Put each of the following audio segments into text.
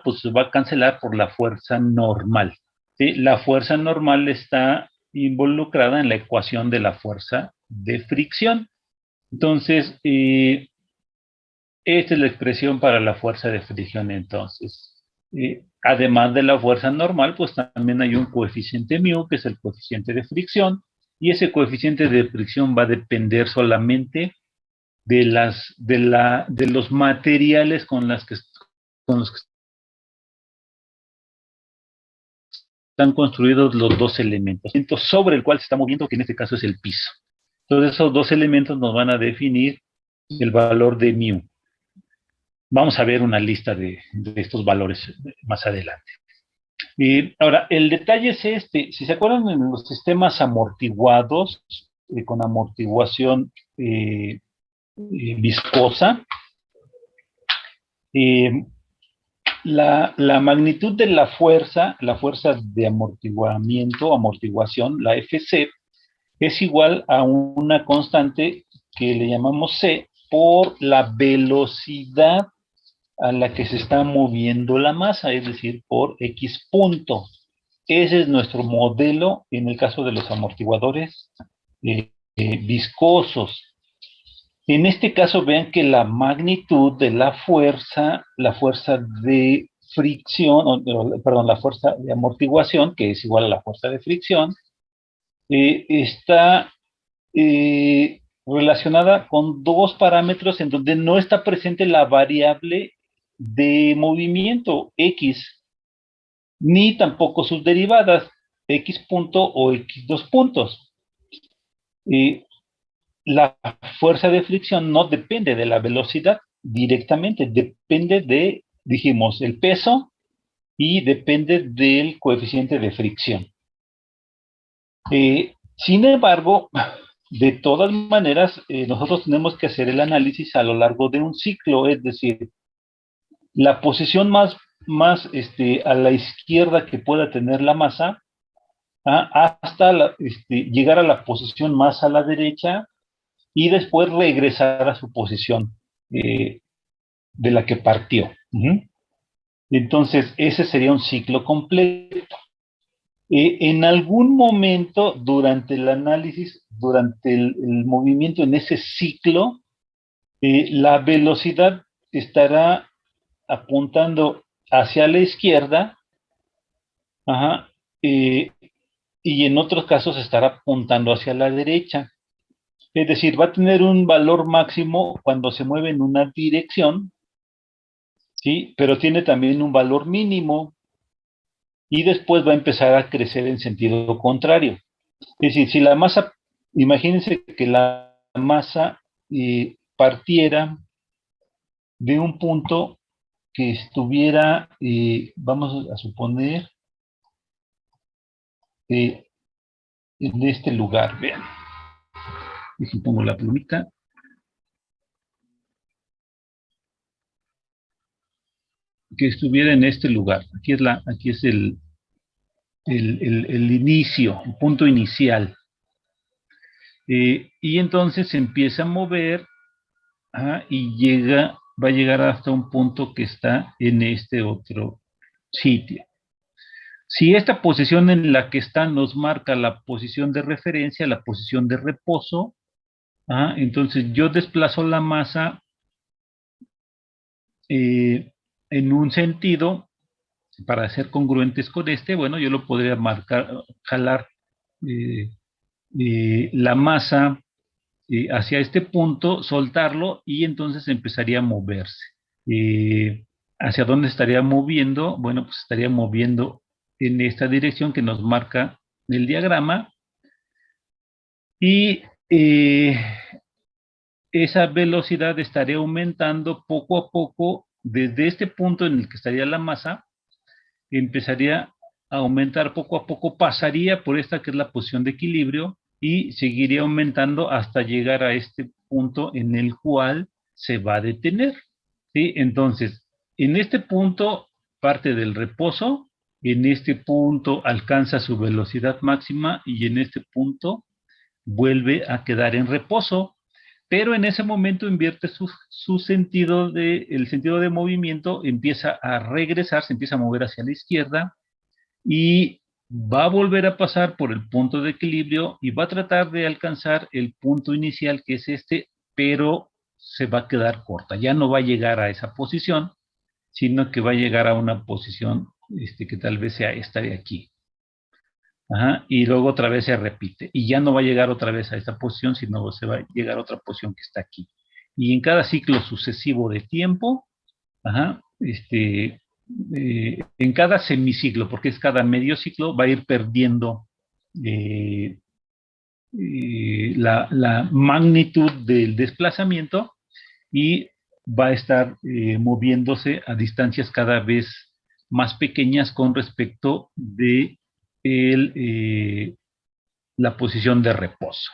pues se va a cancelar por la fuerza normal. ¿Sí? La fuerza normal está involucrada en la ecuación de la fuerza de fricción. Entonces, esta es la expresión para la fuerza de fricción. Entonces, además de la fuerza normal, pues también hay un coeficiente μ, que es el coeficiente de fricción, y ese coeficiente de fricción va a depender solamente de los materiales con los que están construidos los dos elementos, sobre el cual se está moviendo, que en este caso es el piso. Entonces, esos dos elementos nos van a definir el valor de μ. Vamos a ver una lista de estos valores más adelante. Ahora, el detalle es este. Si se acuerdan, en los sistemas amortiguados, con amortiguación viscosa, la magnitud de la fuerza de amortiguamiento, amortiguación, la Fc, es igual a una constante que le llamamos C por la velocidad a la que se está moviendo la masa, es decir, por X punto. Ese es nuestro modelo en el caso de los amortiguadores viscosos. En este caso, vean que la magnitud de la fuerza de fricción, perdón, la fuerza de amortiguación, que es igual a la fuerza de fricción, está relacionada con dos parámetros en donde no está presente la variable de movimiento X, ni tampoco sus derivadas, X punto o X2 puntos. La fuerza de fricción no depende de la velocidad directamente, depende de, dijimos, el peso y depende del coeficiente de fricción. Sin embargo, de todas maneras, nosotros tenemos que hacer el análisis a lo largo de un ciclo, es decir, la posición más a la izquierda que pueda tener la masa, hasta llegar a la posición más a la derecha y después regresar a su posición de la que partió. Entonces, ese sería un ciclo completo. En algún momento durante el análisis, durante el movimiento en ese ciclo, la velocidad estará apuntando hacia la izquierda, y en otros casos estará apuntando hacia la derecha. Es decir, va a tener un valor máximo cuando se mueve en una dirección, ¿sí? Pero tiene también un valor mínimo y después va a empezar a crecer en sentido contrario. Es decir, si la masa, imagínense que la masa partiera de un punto que estuviera, vamos a suponer, en este lugar, vean. Y pongo la plumita. Que estuviera en este lugar. Aquí es el inicio, el punto inicial. Y entonces se empieza a mover y va a llegar hasta un punto que está en este otro sitio. Si esta posición en la que está nos marca la posición de referencia, la posición de reposo, entonces yo desplazo la masa en un sentido para ser congruentes con bueno, yo lo podría jalar la masa hacia este punto, soltarlo y entonces empezaría a moverse. ¿Hacia dónde estaría moviendo? Bueno, pues estaría moviendo en esta dirección que nos marca el diagrama y esa velocidad estaría aumentando poco a poco desde este punto en el que estaría la masa, empezaría a aumentar poco a poco, pasaría por esta que es la posición de equilibrio y seguiría aumentando hasta llegar a este punto en el cual se va a detener, ¿sí? Entonces, en este punto parte del reposo, en este punto alcanza su velocidad máxima y en este punto vuelve a quedar en reposo. pero en ese momento invierte su sentido el sentido de movimiento, empieza a regresar, se empieza a mover hacia la izquierda y va a volver a pasar por el punto de equilibrio y va a tratar de alcanzar el punto inicial, que es este, pero se va a quedar corta, ya no va a llegar a esa posición, sino que va a llegar a una posición que tal vez sea esta de aquí. Ajá, y luego otra vez se repite, y ya no va a llegar otra vez a esta posición, sino se va a llegar a otra posición que está aquí. Y en cada ciclo sucesivo de tiempo, ajá, en cada semiciclo, porque es cada medio ciclo, va a ir perdiendo eh, la magnitud del desplazamiento y va a estar moviéndose a distancias cada vez más pequeñas con respecto de la posición de reposo.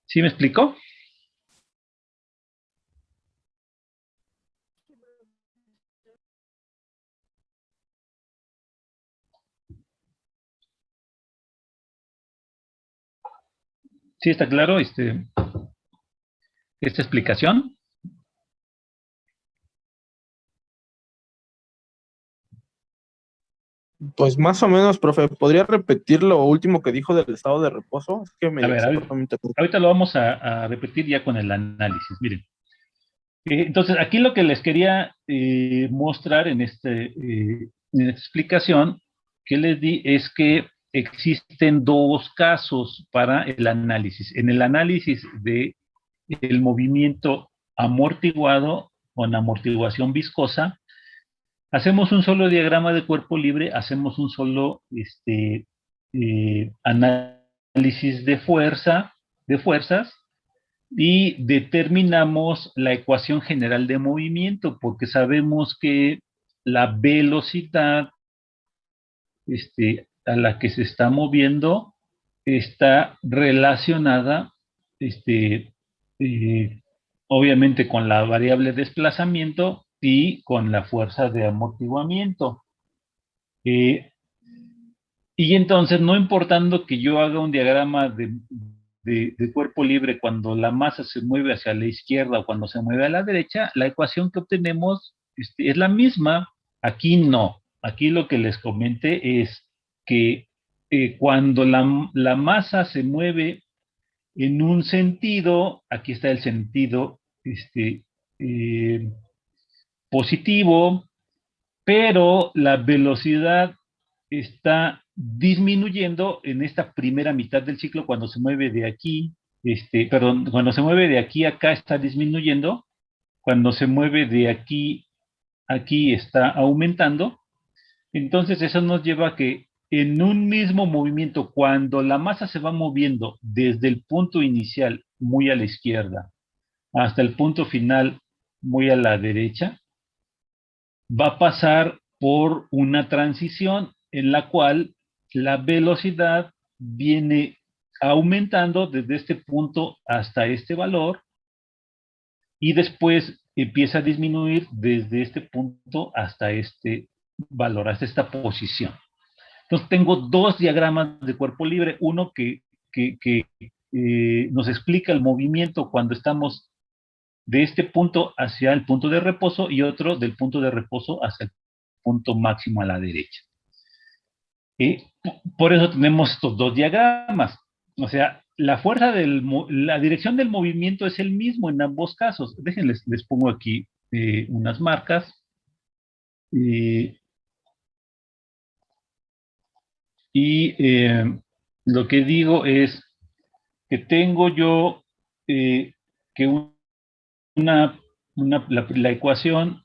¿Sí me explicó? ¿Sí está claro esta explicación? Pues más o menos, profe, ¿podría repetir lo último que dijo del estado de reposo? Es que A me ver, se cortó mi internet. ahorita lo vamos a repetir ya con el análisis. Miren, entonces aquí lo que les quería mostrar en esta explicación que les di es que existen dos casos para el análisis. En el análisis de el movimiento amortiguado con amortiguación viscosa, hacemos un solo diagrama de cuerpo libre, hacemos un solo análisis de fuerzas, y determinamos la ecuación general de movimiento, porque sabemos que la velocidad a la que se está moviendo está relacionada, eh, obviamente, con la variable desplazamiento y con la fuerza de amortiguamiento. Eh, y entonces, no importando que yo haga un diagrama de cuerpo libre cuando la masa se mueve hacia la izquierda o cuando se mueve a la derecha, la ecuación que obtenemos es la misma. Aquí no. Aquí lo que les comenté es que cuando la masa se mueve en un sentido, aquí está el sentido eh, positivo, pero la velocidad está disminuyendo en esta primera mitad del ciclo cuando se mueve de aquí, perdón, cuando se mueve de aquí a acá está disminuyendo, cuando se mueve de aquí a aquí está aumentando. Entonces eso nos lleva a que en un mismo movimiento, cuando la masa se va moviendo desde el punto inicial muy a la izquierda hasta el punto final muy a la derecha, va a pasar por una transición en la cual la velocidad viene aumentando desde este punto hasta este valor y después empieza a disminuir desde este punto hasta este valor, hasta esta posición. Entonces tengo dos diagramas de cuerpo libre, uno que nos explica el movimiento cuando estamos de este punto hacia el punto de reposo y otro del punto de reposo hacia el punto máximo a la derecha. Y por eso tenemos estos dos diagramas. O sea, la dirección del movimiento es el mismo en ambos casos. Déjenles, les pongo aquí unas marcas. Eh, y lo que digo es que tengo yo que una, la ecuación,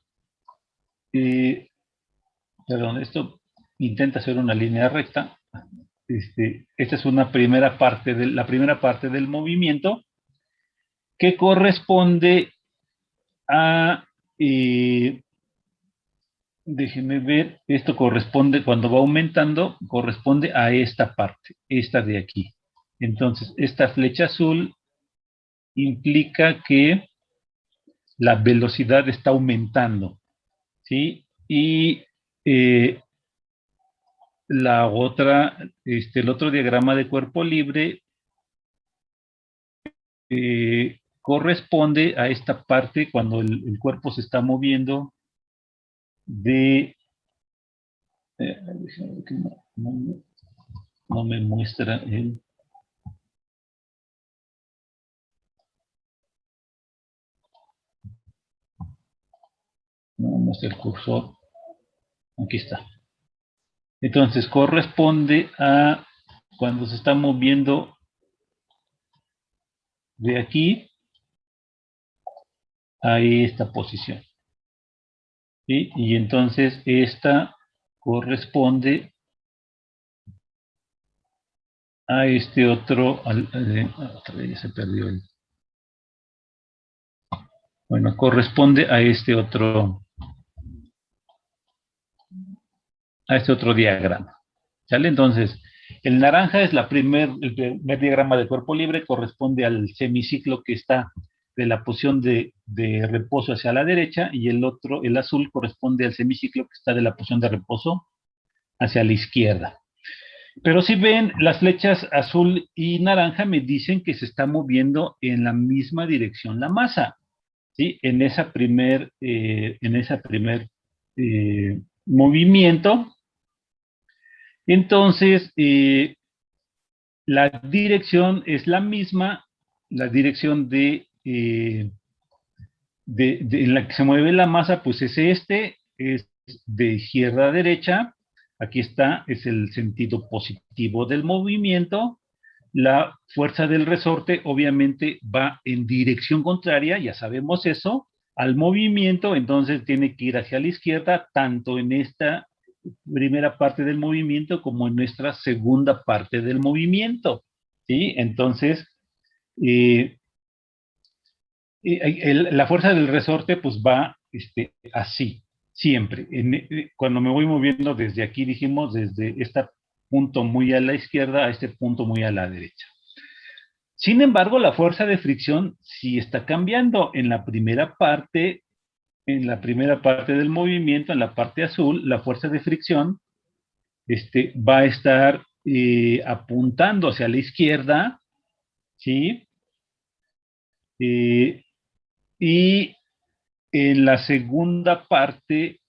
eh, perdón, esto intenta hacer una línea recta. Esta es la primera parte del movimiento que corresponde a, déjenme ver, esto corresponde, cuando va aumentando, corresponde a esta parte, esta de aquí. Entonces, esta flecha azul implica que la velocidad está aumentando, ¿sí? Y la otra, el otro diagrama de cuerpo libre corresponde a esta parte cuando el cuerpo se está moviendo de... déjame ver que no me muestra el... No me muestra el cursor. Aquí está. Entonces, corresponde a cuando se está moviendo de aquí a esta posición. ¿Sí? Y entonces esta corresponde a este otro, otra vez ya se perdió el, bueno, corresponde a este otro diagrama. ¿Sale? Entonces, el naranja es el primer diagrama de cuerpo libre, corresponde al semiciclo que está de la posición de reposo hacia la derecha, y el otro, el azul, corresponde al semiciclo que está de la posición de reposo hacia la izquierda. Pero si ven, las flechas azul y naranja me dicen que se está moviendo en la misma dirección la masa, ¿sí? En esa primer movimiento. Entonces, la dirección es la misma, la dirección en la que se mueve la masa, pues es de izquierda a derecha. Aquí está, es el sentido positivo del movimiento. La fuerza del resorte obviamente va en dirección contraria, ya sabemos eso, al movimiento, entonces tiene que ir hacia la izquierda, tanto en esta primera parte del movimiento como en nuestra segunda parte del movimiento. ¿Sí? Entonces, eh, la fuerza del resorte pues va así, siempre. Cuando me voy moviendo desde aquí, dijimos, desde este punto muy a la izquierda a este punto muy a la derecha. Sin embargo, la fuerza de fricción sí está cambiando. En la primera parte del movimiento, en la parte azul, la fuerza de fricción va a estar apuntando hacia la izquierda, ¿sí? Y en la segunda parte,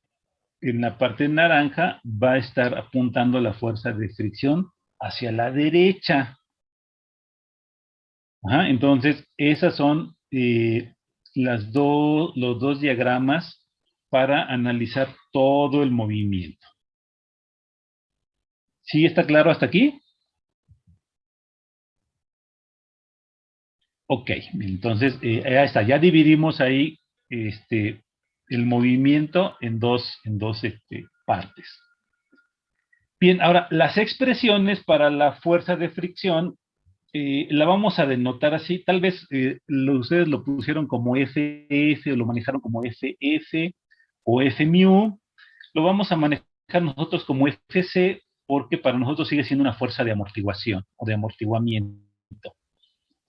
en la parte naranja, va a estar apuntando la fuerza de fricción hacia la derecha. Ajá, entonces, esas son los dos diagramas para analizar todo el movimiento. ¿Sí está claro hasta aquí? Ok, entonces, ahí está, ya dividimos ahí el movimiento en dos partes. Bien, ahora, las expresiones para la fuerza de fricción la vamos a denotar así. Tal vez ustedes lo pusieron como FF o lo manejaron como FF o Fμ. Lo vamos a manejar nosotros como FC porque para nosotros sigue siendo una fuerza de amortiguación o de amortiguamiento.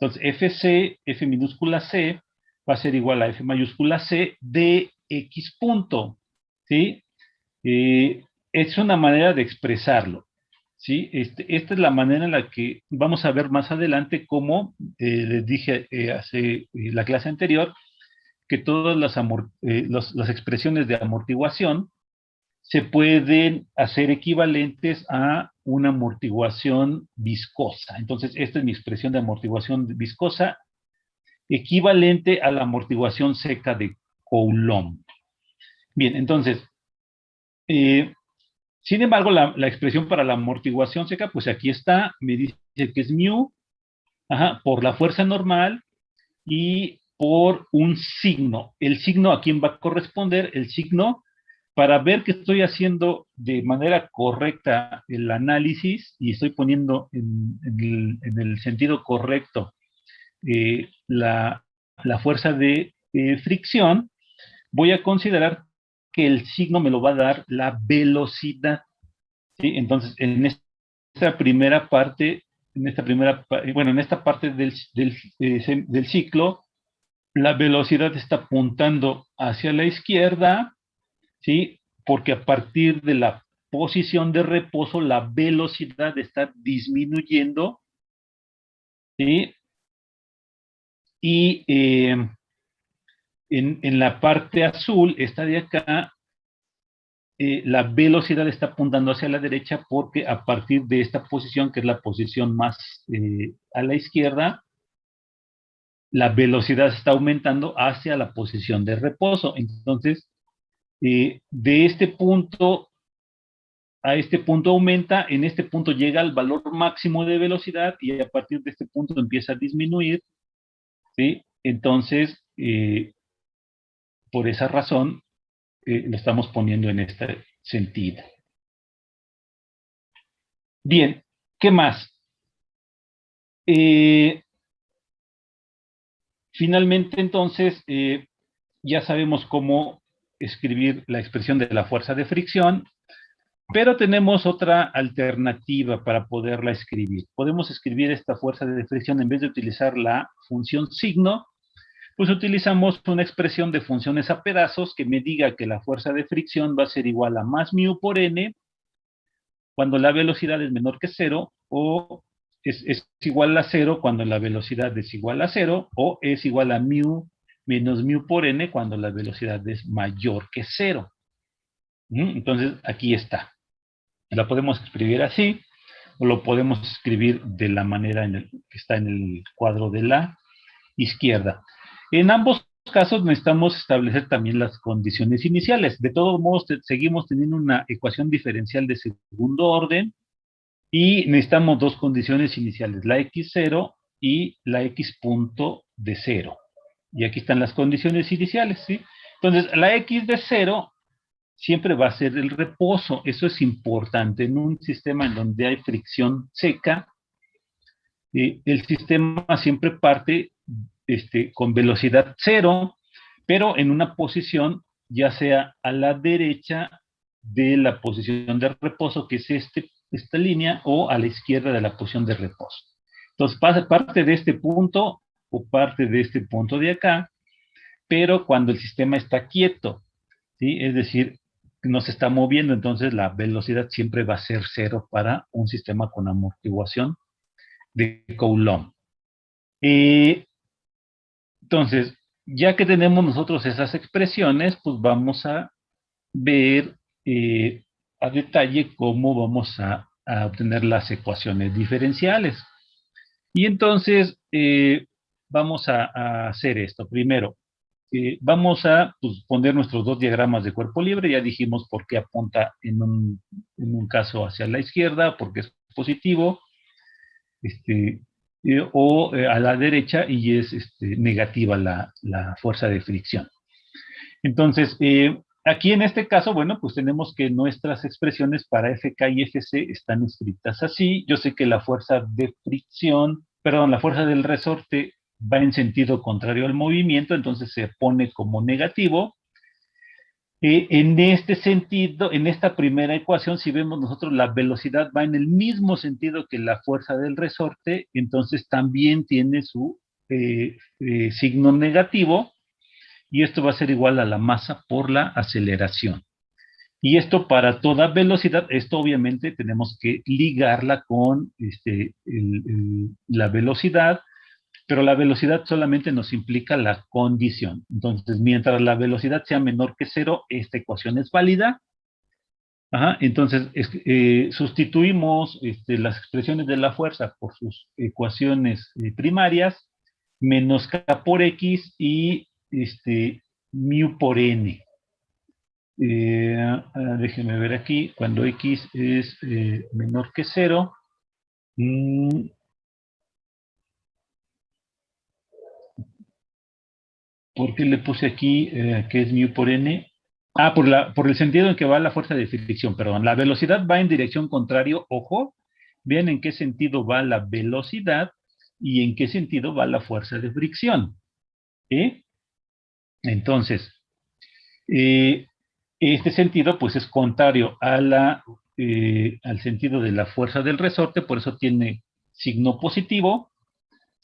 Entonces, FC, F minúscula C, va a ser igual a F mayúscula C de X punto. ¿Sí? Es una manera de expresarlo. ¿Sí? Esta es la manera en la que vamos a ver más adelante cómo, les dije la clase anterior, que todas las expresiones de amortiguación se pueden hacer equivalentes a una amortiguación viscosa. Entonces, esta es mi expresión de amortiguación viscosa, equivalente a la amortiguación seca de Coulomb. Bien, entonces, sin embargo, la expresión para la amortiguación seca, pues aquí está, me dice que es μ, por la fuerza normal y por un signo. El signo a quién va a corresponder, el signo para ver que estoy haciendo de manera correcta el análisis y estoy poniendo en el sentido correcto la fuerza de fricción, voy a considerar que el signo me lo va a dar la velocidad. ¿Sí? Entonces, en esta primera parte, en esta parte del ciclo, la velocidad está apuntando hacia la izquierda, ¿sí? Porque a partir de la posición de reposo, la velocidad está disminuyendo, ¿sí? Y en la parte azul, esta de acá, la velocidad está apuntando hacia la derecha porque a partir de esta posición, que es la posición más a la izquierda, la velocidad está aumentando hacia la posición de reposo. Entonces, de este punto a este punto aumenta, en este punto llega al valor máximo de velocidad y a partir de este punto empieza a disminuir, ¿sí? Entonces, por esa razón, lo estamos poniendo en este sentido. Bien, ¿qué más? Finalmente, entonces, ya sabemos cómo escribir la expresión de la fuerza de fricción, pero tenemos otra alternativa para poderla escribir. Podemos escribir esta fuerza de fricción en vez de utilizar la función signo, pues utilizamos una expresión de funciones a pedazos que me diga que la fuerza de fricción va a ser igual a más mu por n cuando la velocidad es menor que cero, o es igual a cero cuando la velocidad es igual a cero, o es igual a mu menos mu por n cuando la velocidad es mayor que cero. Entonces, aquí está. La podemos escribir así, o lo podemos escribir de la manera que está en el cuadro de la izquierda. En ambos casos necesitamos establecer también las condiciones iniciales. De todos modos, seguimos teniendo una ecuación diferencial de segundo orden y necesitamos dos condiciones iniciales, la x0 y la x punto de 0. Y aquí están las condiciones iniciales, ¿sí? Entonces, la x de 0 siempre va a ser el reposo. Eso es importante. En un sistema en donde hay fricción seca, el sistema siempre parte con velocidad cero, pero en una posición ya sea a la derecha de la posición de reposo, que es esta línea, o a la izquierda de la posición de reposo. Entonces, parte de este punto o parte de este punto de acá, pero cuando el sistema está quieto, ¿sí? Es decir, no se está moviendo, entonces la velocidad siempre va a ser cero para un sistema con amortiguación de Coulomb. Entonces, ya que tenemos nosotros esas expresiones, pues vamos a ver a detalle cómo vamos a obtener las ecuaciones diferenciales. Y entonces, vamos a hacer esto. Primero, vamos a pues, poner nuestros dos diagramas de cuerpo libre. Ya dijimos por qué apunta en un caso hacia la izquierda, porque es positivo. O a la derecha y es negativa la fuerza de fricción. Entonces, aquí en este caso, bueno, pues tenemos que nuestras expresiones para FK y FC están escritas así. Yo sé que la fuerza de fricción, perdón, la fuerza del resorte va en sentido contrario al movimiento, entonces se pone como negativo. En este sentido, en esta primera ecuación, si vemos nosotros la velocidad va en el mismo sentido que la fuerza del resorte, entonces también tiene su signo negativo, y esto va a ser igual a la masa por la aceleración. Y esto para toda velocidad, esto obviamente tenemos que ligarla con la velocidad, pero la velocidad solamente nos implica la condición. Entonces, mientras la velocidad sea menor que cero, esta ecuación es válida. Ajá, entonces, sustituimos las expresiones de la fuerza por sus ecuaciones primarias, menos k por x y mu por n. Déjenme ver aquí, cuando x es menor que cero, ¿por qué le puse aquí que es mu por n? Ah, por el sentido en que va la fuerza de fricción, perdón. La velocidad va en dirección contrario, ojo. Vean en qué sentido va la velocidad y en qué sentido va la fuerza de fricción. Entonces, este sentido pues es contrario al sentido de la fuerza del resorte, por eso tiene signo positivo.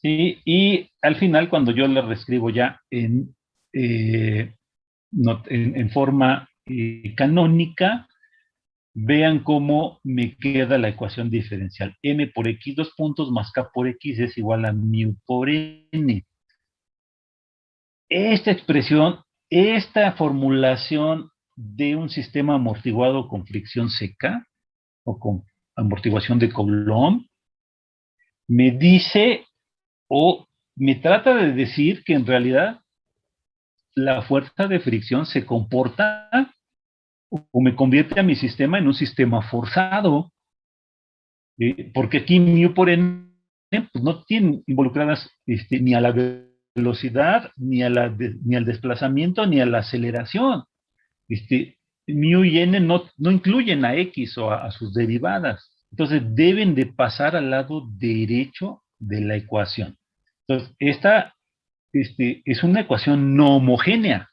¿Sí? Y al final, cuando yo le reescribo ya en forma canónica, vean cómo me queda la ecuación diferencial. M por x, dos puntos, más k por x es igual a mu por n. esta expresión, esta formulación de un sistema amortiguado con fricción seca o con amortiguación de Coulomb me dice o me trata de decir que en realidad la fuerza de fricción se comporta o me convierte a mi sistema en un sistema forzado, porque aquí mu por n pues no tienen involucradas ni a la velocidad, ni al desplazamiento, ni a la aceleración. Mu y n no incluyen a x o a sus derivadas. Entonces deben de pasar al lado derecho de la ecuación. Entonces, esta es una ecuación no homogénea.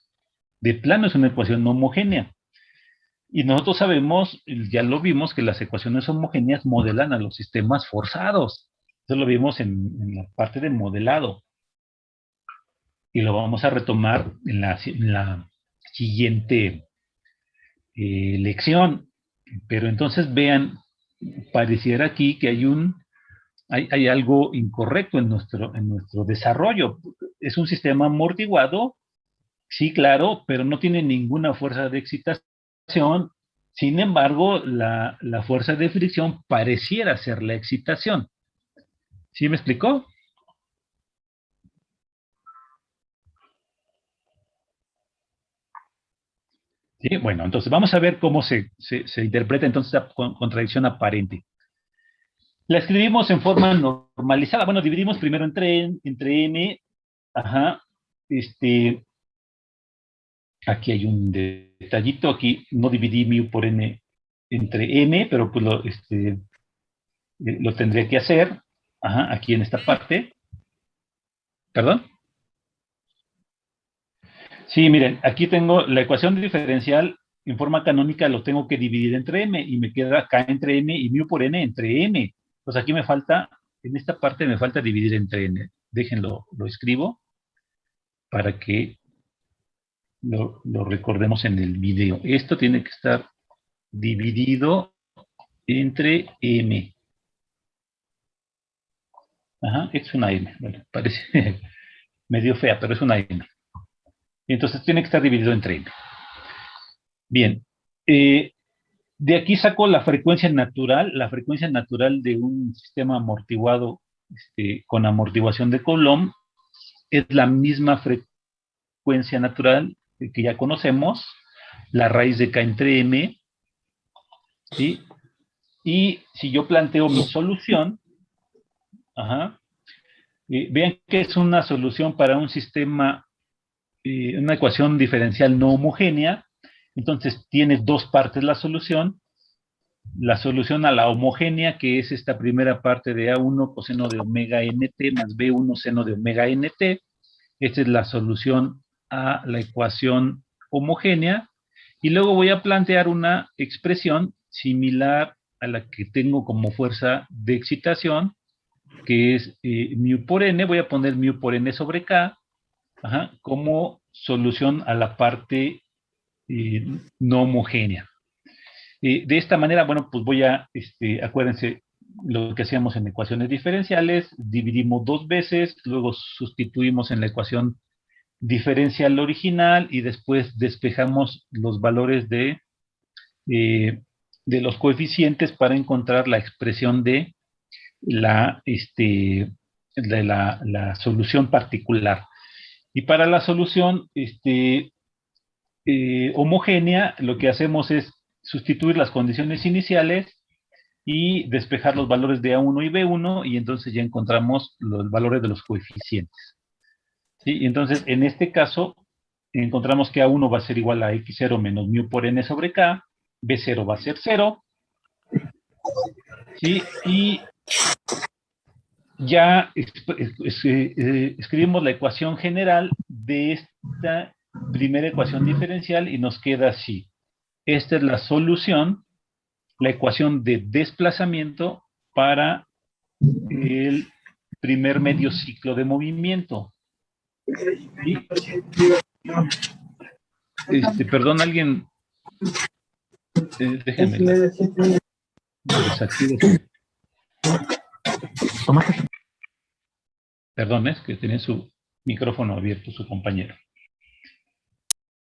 De plano es una ecuación no homogénea. Y nosotros sabemos, ya lo vimos, que las ecuaciones homogéneas modelan a los sistemas forzados. Eso lo vimos en la parte de modelado. Y lo vamos a retomar en la siguiente lección. Pero entonces vean, pareciera aquí que hay algo incorrecto en nuestro desarrollo. Es un sistema amortiguado, sí, claro, pero no tiene ninguna fuerza de excitación. Sin embargo, la fuerza de fricción pareciera ser la excitación. ¿Sí me explicó? Sí, bueno, entonces vamos a ver cómo se interpreta entonces la contradicción aparente. La escribimos en forma normalizada. Bueno, dividimos primero entre n. Ajá. Aquí hay un detallito. Aquí no dividí mu por n entre m, pero pues lo tendré que hacer. Ajá, aquí en esta parte. ¿Perdón? Sí, miren, aquí tengo la ecuación diferencial en forma canónica, lo tengo que dividir entre m y me queda k entre m y mu por n entre m. Pues aquí me falta, en esta parte me falta dividir entre n. Déjenlo, lo escribo para que lo recordemos en el video. Esto tiene que estar dividido entre m. Ajá, es una m. Bueno, parece medio fea, pero es una m. Y entonces tiene que estar dividido entre m. Bien. De aquí saco la frecuencia natural de un sistema amortiguado con amortiguación de Coulomb es la misma frecuencia natural que ya conocemos, la raíz de k entre m, ¿sí? Y si yo planteo mi solución, ajá, vean que es una solución para un sistema, una ecuación diferencial no homogénea, entonces tiene dos partes la solución a la homogénea, que es esta primera parte de A1 coseno de omega nt más B1 seno de omega nt. Esta es la solución a la ecuación homogénea. Y luego voy a plantear una expresión similar a la que tengo como fuerza de excitación, que es mu por n. Voy a poner mu por n sobre k, ajá, como solución a la parte no homogénea. De esta manera, bueno, pues voy a, acuérdense lo que hacíamos en ecuaciones diferenciales, dividimos dos veces, luego sustituimos en la ecuación diferencial original y después despejamos los valores de los coeficientes para encontrar la expresión de la solución particular. Y para la solución homogénea, lo que hacemos es sustituir las condiciones iniciales y despejar los valores de A1 y B1 y entonces ya encontramos los valores de los coeficientes. ¿Sí? Y entonces, en este caso, encontramos que A1 va a ser igual a X0 menos mu por N sobre K, B0 va a ser 0, ¿sí? Y ya escribimos la ecuación general de esta primera ecuación diferencial y nos queda así. Esta es la solución, la ecuación de desplazamiento para el primer medio ciclo de movimiento. ¿Sí? Perdón, alguien. Déjenme. Perdón, es que tiene su Micrófono abierto su compañero.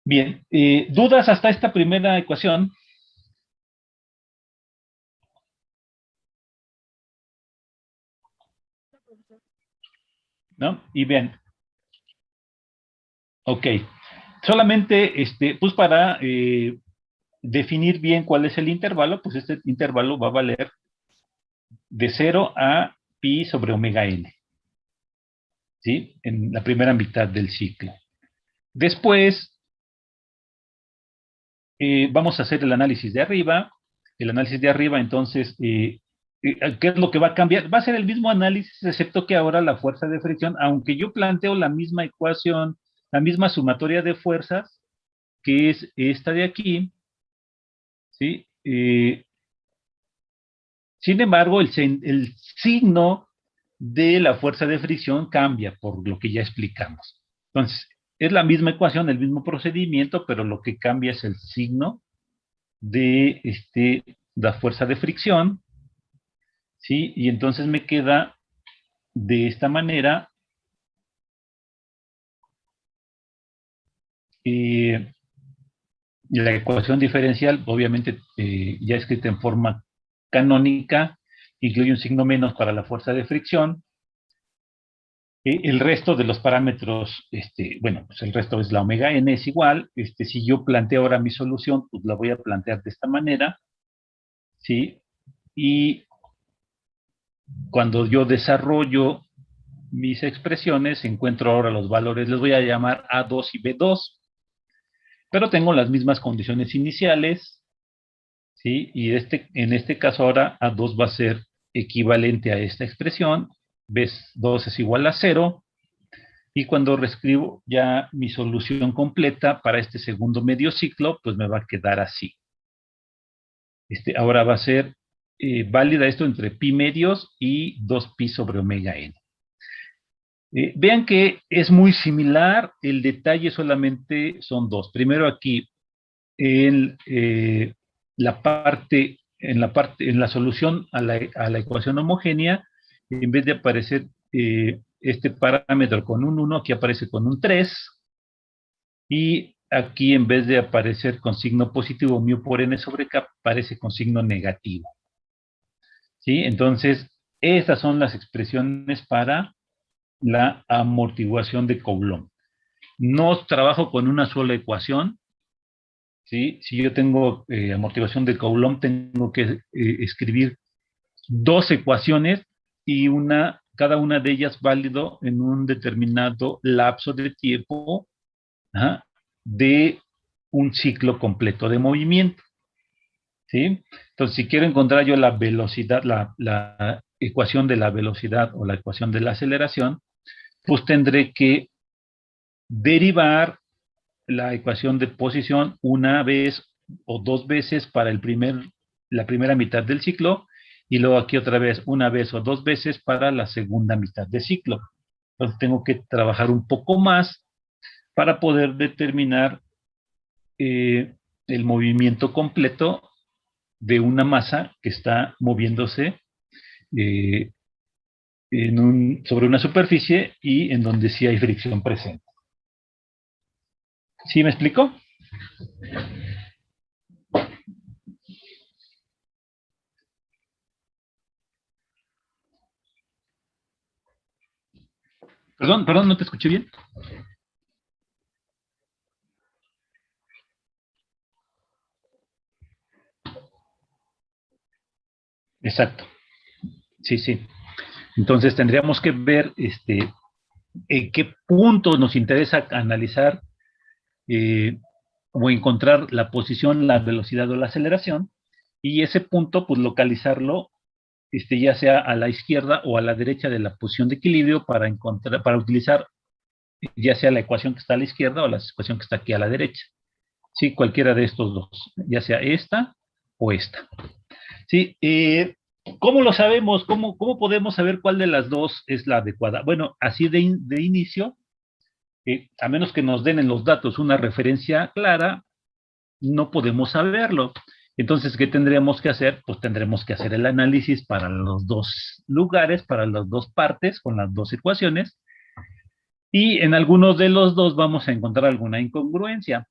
Bien, ¿dudas hasta esta primera ecuación? ¿No? Y bien, ok. Solamente, pues para definir bien cuál es el intervalo, pues este intervalo va a valer de 0 a pi sobre omega n, ¿sí? En la primera mitad del ciclo. Después, vamos a hacer el análisis de arriba. El análisis de arriba, entonces, ¿qué es lo que va a cambiar? Va a ser el mismo análisis, excepto que ahora la fuerza de fricción, aunque yo planteo la misma ecuación, la misma sumatoria de fuerzas, que es esta de aquí, ¿sí? Sin embargo, el signo de la fuerza de fricción cambia por lo que ya explicamos. Entonces, es la misma ecuación, el mismo procedimiento, pero lo que cambia es el signo de la fuerza de fricción, ¿sí? Y entonces me queda de esta manera, la ecuación diferencial, obviamente ya escrita en forma canónica, incluye un signo menos para la fuerza de fricción. El resto de los parámetros, bueno, pues el resto es la omega n es igual. Si yo planteo ahora mi solución, pues la voy a plantear de esta manera, ¿sí? Y cuando yo desarrollo mis expresiones, encuentro ahora los valores, les voy a llamar A2 y B2, pero tengo las mismas condiciones iniciales, ¿sí? Y en este caso ahora A2 va a ser equivalente a esta expresión, B2 es igual a 0, y cuando reescribo ya mi solución completa para este segundo medio ciclo, pues me va a quedar así. Ahora va a ser válida esto entre pi medios y 2 pi sobre omega n. Vean que es muy similar, el detalle solamente son dos. Primero aquí, en en la solución a la ecuación homogénea, en vez de aparecer este parámetro con un 1, aquí aparece con un 3, y aquí en vez de aparecer con signo positivo mu por n sobre k, aparece con signo negativo. ¿Sí? Entonces, estas son las expresiones para la amortiguación de Coulomb. No trabajo con una sola ecuación, ¿sí? Si yo tengo amortiguación de Coulomb, tengo que escribir dos ecuaciones y cada una de ellas válido en un determinado lapso de tiempo, ¿ah?, de un ciclo completo de movimiento, ¿sí? Entonces, si quiero encontrar yo la velocidad, la ecuación de la velocidad o la ecuación de la aceleración, pues tendré que derivar la ecuación de posición una vez o dos veces para la primera mitad del ciclo, y luego aquí otra vez una vez o dos veces para la segunda mitad del ciclo. Entonces tengo que trabajar un poco más para poder determinar el movimiento completo de una masa que está moviéndose eh, sobre una superficie y en donde sí hay fricción presente. ¿Sí me explico? Perdón, no te escuché bien. Exacto. Sí, sí. Entonces tendríamos que ver en qué punto nos interesa analizar o encontrar la posición, la velocidad o la aceleración, y ese punto, pues localizarlo, ya sea a la izquierda o a la derecha de la posición de equilibrio para utilizar ya sea la ecuación que está a la izquierda o la ecuación que está aquí a la derecha. Sí, cualquiera de estos dos, ya sea esta o esta. Sí, ¿cómo lo sabemos? ¿Cómo podemos saber cuál de las dos es la adecuada? Bueno, así de inicio, a menos que nos den en los datos una referencia clara, no podemos saberlo. Entonces, ¿qué tendríamos que hacer? Pues tendremos que hacer el análisis para los dos lugares, para las dos partes, con las dos ecuaciones, Y en algunos de los dos vamos a encontrar alguna incongruencia.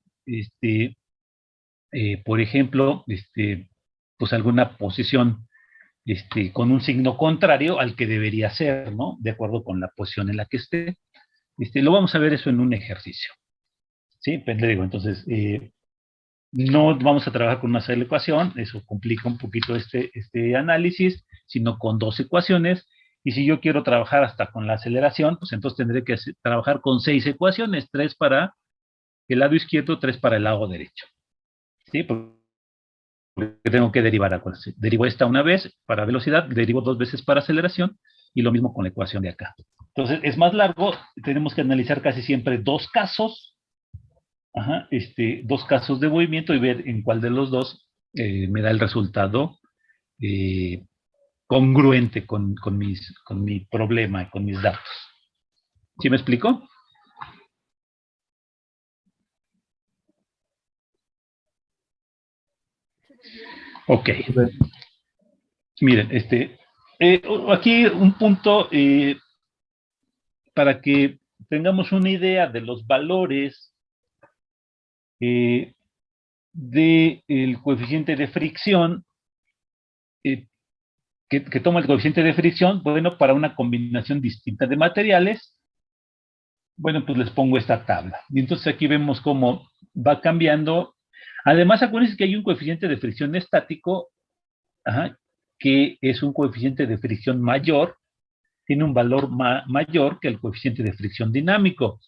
Por ejemplo, pues alguna posición con un signo contrario al que debería ser, ¿no? De acuerdo con la posición en la que esté. Lo vamos a ver eso en un ejercicio. ¿Sí? Pues le digo, entonces, no vamos a trabajar con una sola ecuación, eso complica un poquito este análisis, sino con dos ecuaciones. Y si yo quiero trabajar hasta con la aceleración, pues entonces tendré que trabajar con 6 ecuaciones, 3 para el lado izquierdo, 3 para el lado derecho. ¿Sí? Porque tengo que derivar. Derivo esta una vez para velocidad, derivo 2 veces para aceleración, y lo mismo con la ecuación de acá. Entonces, es más largo, tenemos que analizar casi siempre dos casos, dos casos de movimiento y ver en cuál de los dos me da el resultado eh, congruente con mi problema, con mis datos. ¿Sí me explico? Ok. Miren, aquí un punto para que tengamos una idea de los valores del coeficiente de fricción, eh, que toma el coeficiente de fricción, bueno, para una combinación distinta de materiales, bueno, pues les pongo esta tabla. Y entonces aquí vemos cómo va cambiando. Además, acuérdense que hay un coeficiente de fricción estático, que es un coeficiente de fricción mayor, tiene un valor mayor que el coeficiente de fricción dinámico.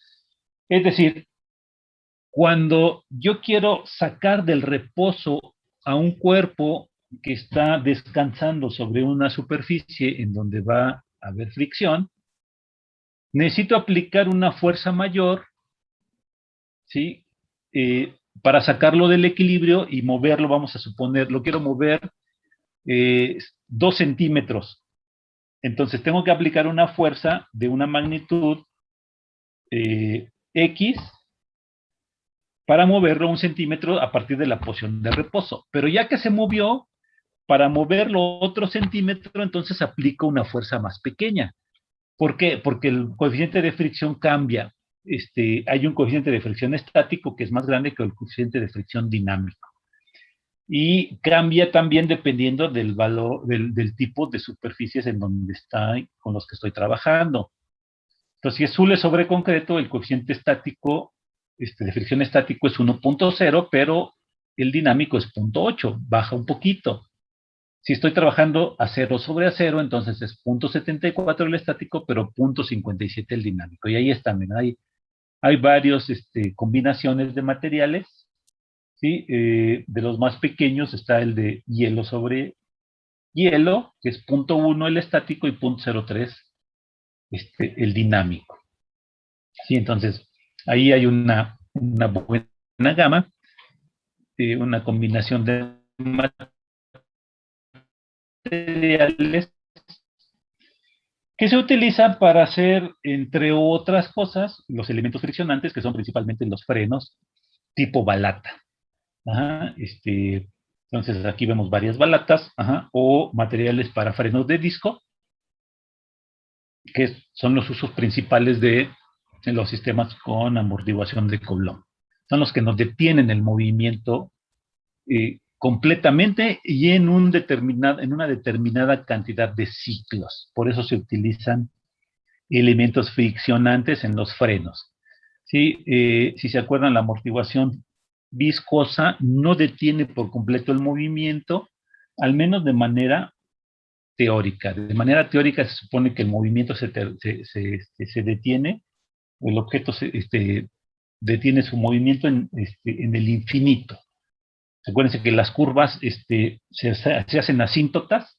Es decir, cuando yo quiero sacar del reposo a un cuerpo que está descansando sobre una superficie en donde va a haber fricción, necesito aplicar una fuerza mayor, ¿sí? Para sacarlo del equilibrio y moverlo, vamos a suponer, lo quiero mover 2 centímetros. Entonces tengo que aplicar una fuerza de una magnitud X para moverlo 1 centímetro a partir de la posición de reposo. Pero ya que se movió, para moverlo otro centímetro, entonces aplico una fuerza más pequeña. ¿Por qué? Porque el coeficiente de fricción cambia. Hay un coeficiente de fricción estático que es más grande que el coeficiente de fricción dinámico. Y cambia también dependiendo del valor, del tipo de superficies en donde está, con los que estoy trabajando. Entonces, si es hule sobre concreto, el coeficiente estático, de fricción estático es 1.0, pero el dinámico es 0.8, baja un poquito. Si estoy trabajando acero sobre acero, entonces es 0.74 el estático, pero 0.57 el dinámico. Y ahí están, hay varias combinaciones de materiales, ¿sí? De los más pequeños está el de hielo sobre hielo, que es 0.1 el estático y 0.03 el dinámico. ¿Sí? Entonces, ahí hay una buena gama, una combinación de materiales que se utilizan para hacer, entre otras cosas, los elementos friccionantes, que son principalmente los frenos tipo balata. Entonces, aquí vemos varias balatas, o materiales para frenos de disco, que son los usos principales de los sistemas con amortiguación de Coulomb. Son los que nos detienen el movimiento completamente y en una determinada cantidad de ciclos. Por eso se utilizan elementos friccionantes en los frenos. ¿Sí? Si se acuerdan, la amortiguación viscosa no detiene por completo el movimiento, al menos de manera teórica. De manera teórica se supone que el movimiento se detiene, el objeto detiene su movimiento en el infinito. Acuérdense que las curvas se hacen asíntotas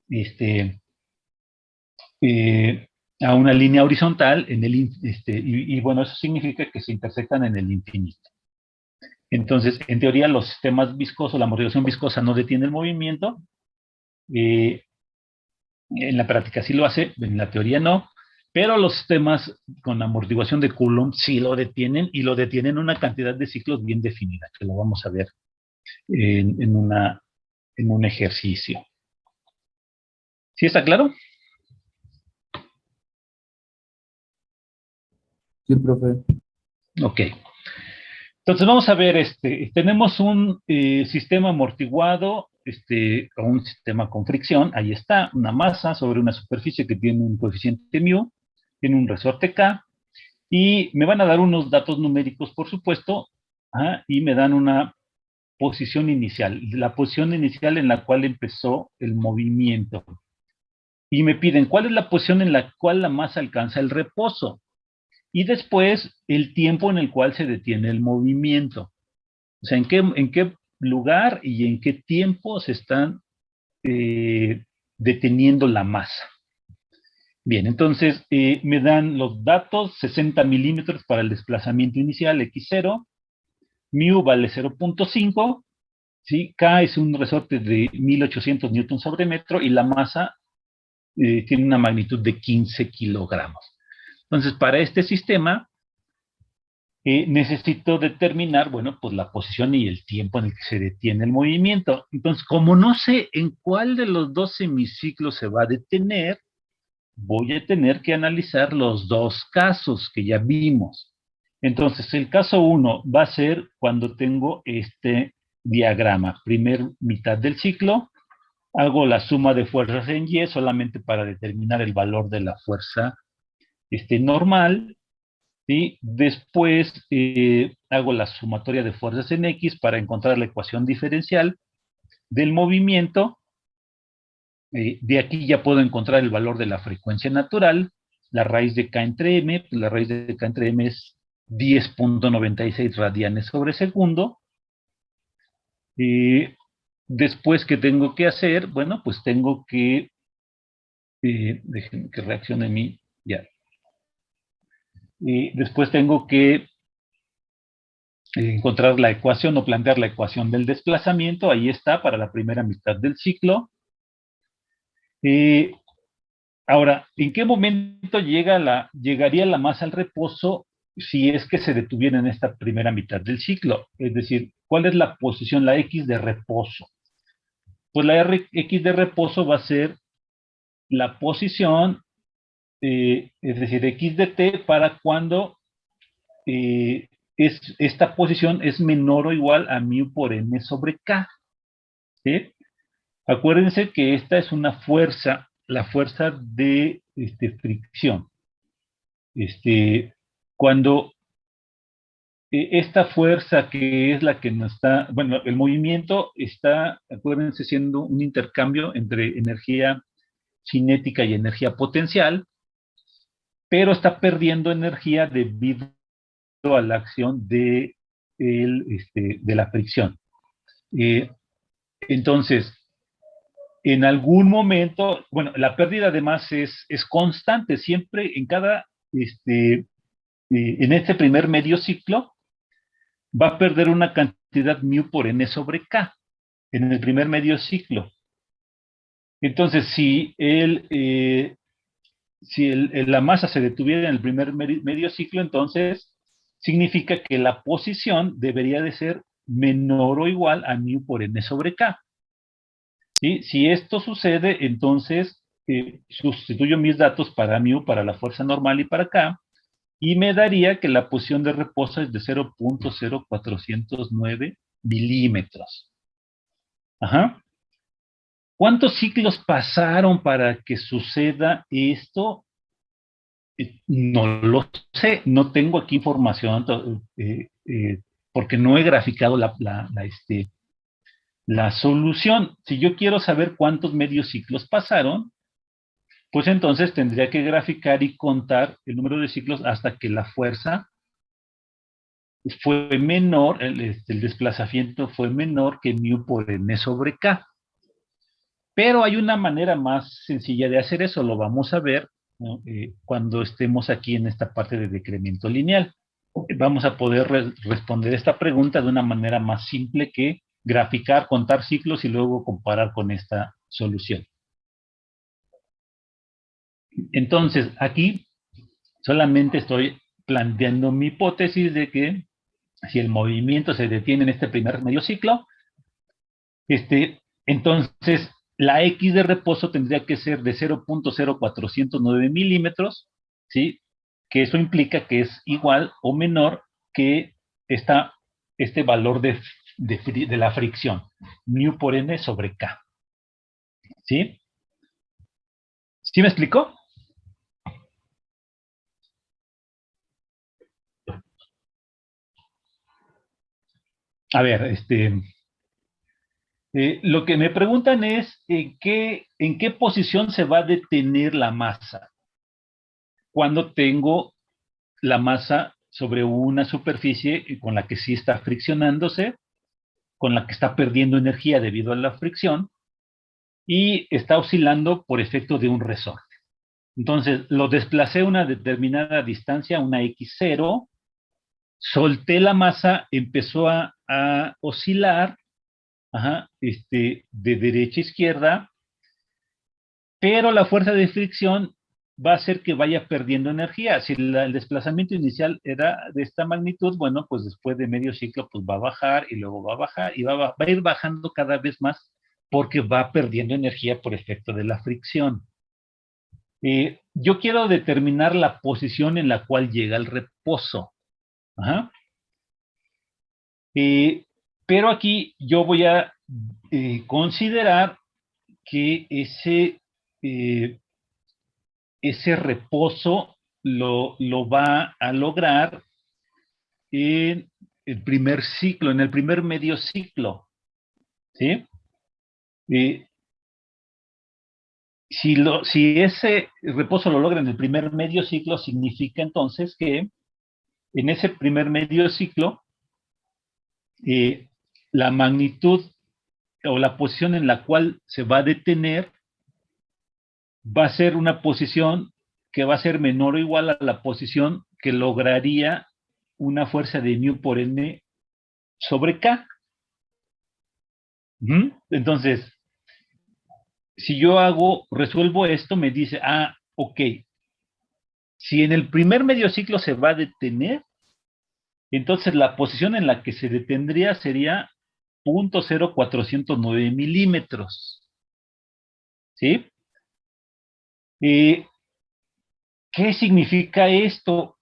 eh, a una línea horizontal y bueno, eso significa que se intersectan en el infinito. Entonces, en teoría, los sistemas viscosos, la amortiguación viscosa no detiene el movimiento. En la práctica sí lo hace, en la teoría no. Pero los sistemas con amortiguación de Coulomb sí lo detienen y lo detienen una cantidad de ciclos bien definida, que lo vamos a ver en un ejercicio. ¿Sí está claro? Sí, profe. Ok. Entonces vamos a ver, tenemos un sistema amortiguado, o un sistema con fricción, ahí está, una masa sobre una superficie que tiene un coeficiente mu, tiene un resorte K, y me van a dar unos datos numéricos, por supuesto, y me dan una posición inicial, la posición inicial en la cual empezó el movimiento. Y me piden cuál es la posición en la cual la masa alcanza el reposo. Y después el tiempo en el cual se detiene el movimiento. O sea, en qué lugar y en qué tiempo se están deteniendo la masa. Bien, entonces me dan los datos, 60 milímetros para el desplazamiento inicial, x0, mu vale 0.5, ¿sí? K es un resorte de 1800 newtons sobre metro y la masa tiene una magnitud de 15 kilogramos. Entonces, para este sistema, necesito determinar, bueno, pues la posición y el tiempo en el que se detiene el movimiento. Entonces, como no sé en cuál de los dos semiciclos se va a detener, voy a tener que analizar los dos casos que ya vimos. Entonces, el caso 1 va a ser cuando tengo este diagrama, primer mitad del ciclo, hago la suma de fuerzas en Y solamente para determinar el valor de la fuerza normal, ¿sí? Después hago la sumatoria de fuerzas en X para encontrar la ecuación diferencial del movimiento. De aquí ya puedo encontrar el valor de la frecuencia natural, la raíz de K entre M, pues la raíz de K entre M es 10.96 radianes sobre segundo. Después, ¿qué tengo que hacer? Bueno, pues tengo que, déjenme que reaccione mi, ya. Después tengo que encontrar la ecuación o plantear la ecuación del desplazamiento, ahí está, para la primera mitad del ciclo. Ahora, ¿en qué momento llegaría la masa al reposo si es que se detuviera en esta primera mitad del ciclo? Es decir, ¿cuál es la posición, la X de reposo? Pues la X de reposo va a ser la posición, es decir, X de t para cuando esta posición es menor o igual a mu por n sobre k. ¿Sí? Acuérdense que esta es una fuerza, la fuerza de fricción. Cuando esta fuerza que es la que nos está, bueno, el movimiento está, acuérdense, siendo un intercambio entre energía cinética y energía potencial, pero está perdiendo energía debido a la acción de la fricción. Entonces, en algún momento, bueno, la pérdida además es constante, siempre en cada, en este primer medio ciclo, va a perder una cantidad mu por n sobre k, en el primer medio ciclo. Entonces, si la masa se detuviera en el primer medio ciclo, entonces significa que la posición debería de ser menor o igual a mu por n sobre k. ¿Sí? Si esto sucede, entonces sustituyo mis datos para mu, para la fuerza normal y para k, y me daría que la posición de reposo es de 0.0409 milímetros. Ajá. ¿Cuántos ciclos pasaron para que suceda esto? No lo sé, no tengo aquí información porque no he graficado la solución. Si yo quiero saber cuántos medios ciclos pasaron, pues entonces tendría que graficar y contar el número de ciclos hasta que la fuerza fue menor, el desplazamiento fue menor que mu por n sobre k. Pero hay una manera más sencilla de hacer eso, lo vamos a ver, ¿no? Cuando estemos aquí en esta parte de decremento lineal. Vamos a poder responder esta pregunta de una manera más simple que graficar, contar ciclos y luego comparar con esta solución. Entonces, aquí solamente estoy planteando mi hipótesis de que si el movimiento se detiene en este primer medio ciclo, entonces la X de reposo tendría que ser de 0.0409 milímetros, ¿sí? que eso implica que es igual o menor que este valor de la fricción, mu por n sobre k. ¿Sí? ¿Sí me explicó? A ver, lo que me preguntan es en qué posición se va a detener la masa cuando tengo la masa sobre una superficie con la que sí está friccionándose, con la que está perdiendo energía debido a la fricción y está oscilando por efecto de un resorte. Entonces, lo desplacé a una determinada distancia, una x0, solté la masa, empezó a oscilar, de derecha a izquierda, pero la fuerza de fricción va a hacer que vaya perdiendo energía. Si el desplazamiento inicial era de esta magnitud, bueno, pues después de medio ciclo, pues va a bajar y luego va a bajar y va a ir bajando cada vez más porque va perdiendo energía por efecto de la fricción. Yo quiero determinar la posición en la cual llega el reposo. Ajá. Pero aquí yo voy a considerar que ese reposo lo va a lograr en el primer ciclo, en el primer medio ciclo. ¿Sí? Si ese reposo lo logra en el primer medio ciclo, significa entonces que en ese primer medio ciclo, la magnitud o la posición en la cual se va a detener va a ser una posición que va a ser menor o igual a la posición que lograría una fuerza de mu por n sobre k. Entonces, si yo resuelvo esto, me dice, ok, si en el primer medio ciclo se va a detener, entonces la posición en la que se detendría sería 0.0409 milímetros. ¿Sí? ¿Qué significa esto?